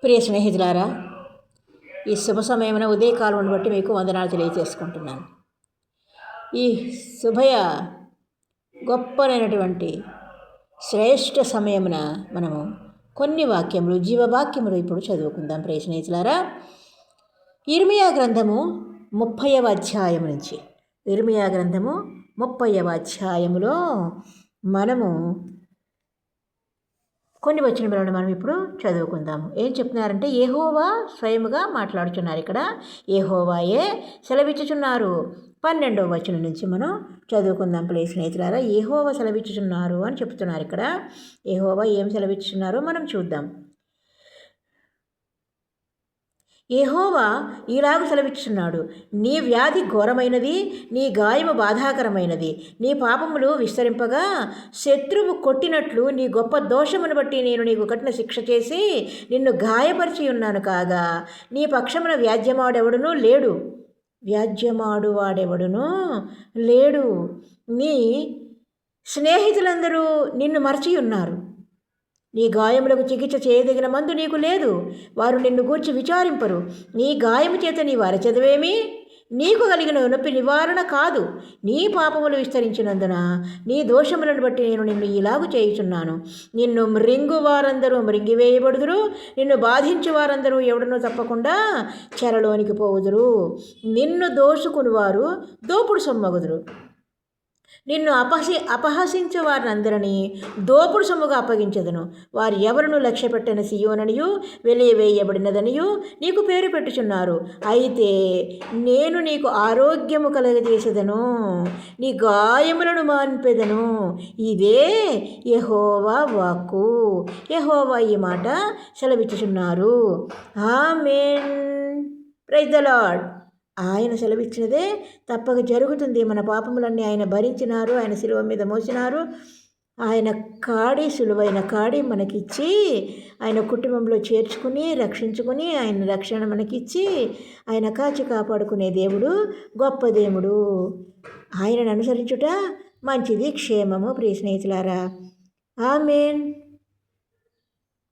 ప్రియ స్నేహితులారా, ఈ శుభ సమయమున ఉదయకాలం బట్టి మీకు వందనాలు తెలియజేసుకుంటున్నాను. ఈ శుభయ గొప్పనైనటువంటి శ్రేష్ఠ సమయమున మనము కొన్ని వాక్యములు, జీవవాక్యములు ఇప్పుడు చదువుకుందాం. ప్రియ స్నేహితులారా, ఇర్మియా గ్రంథము 30వ అధ్యాయం నుంచి, ఇర్మియా గ్రంథము 30వ అధ్యాయములో మనము కొన్ని వచనములను మనం ఇప్పుడు చదువుకుందాము. ఏం చెప్తున్నారంటే, యెహోవా స్వయముగా మాట్లాడుచున్నారు. ఇక్కడ యెహోవాయే సెలవిచ్చుచున్నారు. 12వ వచనం నుంచి మనం చదువుకుందాం. ప్రియ స్నేహితులారా, యెహోవా సెలవిచ్చుచున్నారు అని చెప్తున్నారు. ఇక్కడ యెహోవా ఏం సెలవిచ్చుచున్నారో మనం చూద్దాం. యెహోవా ఇలాగ సెలవిచ్చుచున్నాడు, నీ వ్యాధి ఘోరమైనది, నీ గాయము బాధాకరమైనది. నీ పాపములు విస్తరింపగా శత్రువు కొట్టినట్లు నీ గొప్ప దోషమును బట్టి నేను నీకు కఠిన శిక్ష చేసి నిన్ను గాయపరిచి ఉన్నాను. కాగా నీ పక్షమున వ్యాజ్యమాడెవడునూ లేడు. నీ స్నేహితులందరూ నిన్ను మరచి ఉన్నారు. నీ గాయములకు చికిత్స చేయదగిన మందు నీకు లేదు. వారు నిన్ను గూర్చి విచారింపరు. నీ గాయము చేత నీ వారచదవేమి? నీకు కలిగిన నొప్పి నివారణ కాదు. నీ పాపములు విస్తరించినందున నీ దోషములను బట్టి నేను నిన్ను ఇలాగు చేయుచున్నాను. నిన్ను మృంగు వారందరూ మృంగివేయబడుదురు. నిన్ను బాధించు వారందరూ ఎవడనూ తప్పకుండా చెరలోనికి పోవుదురు. నిన్ను దోసుకుని వారు దోపుడు సొమ్మగుదురు. నిన్ను అపహసించే వారినందరినీ దోపుడు సొమ్ముగా అప్పగించదను. వారు ఎవరినూ లక్ష్యపెట్టిన సియోననియు వెలివేయబడినదనియు నీకు పేరు పెట్టుచున్నారు. అయితే నేను నీకు ఆరోగ్యము కలగజేసేదను, నీ గాయములను మాన్పెదను. ఇదే యెహోవా వాక్కు. యెహోవా ఈ మాట సెలవిచ్చుచున్నారు. ఆమేన్. Praise the lord. ఆయన సెలవిచ్చినదే తప్పక జరుగుతుంది. మన పాపములన్నీ ఆయన భరించినారు, ఆయన శిలువ మీద మోసినారు. ఆయన సులువైన కాడి మనకిచ్చి, ఆయన కుటుంబంలో చేర్చుకుని రక్షించుకుని, ఆయన రక్షణ మనకిచ్చి, ఆయన కాచి కాపాడుకునే దేవుడు గొప్ప దేవుడు. ఆయనను అనుసరించుట మంచిది, క్షేమము. ప్రియ స్నేహితులారా, ఆమేన్.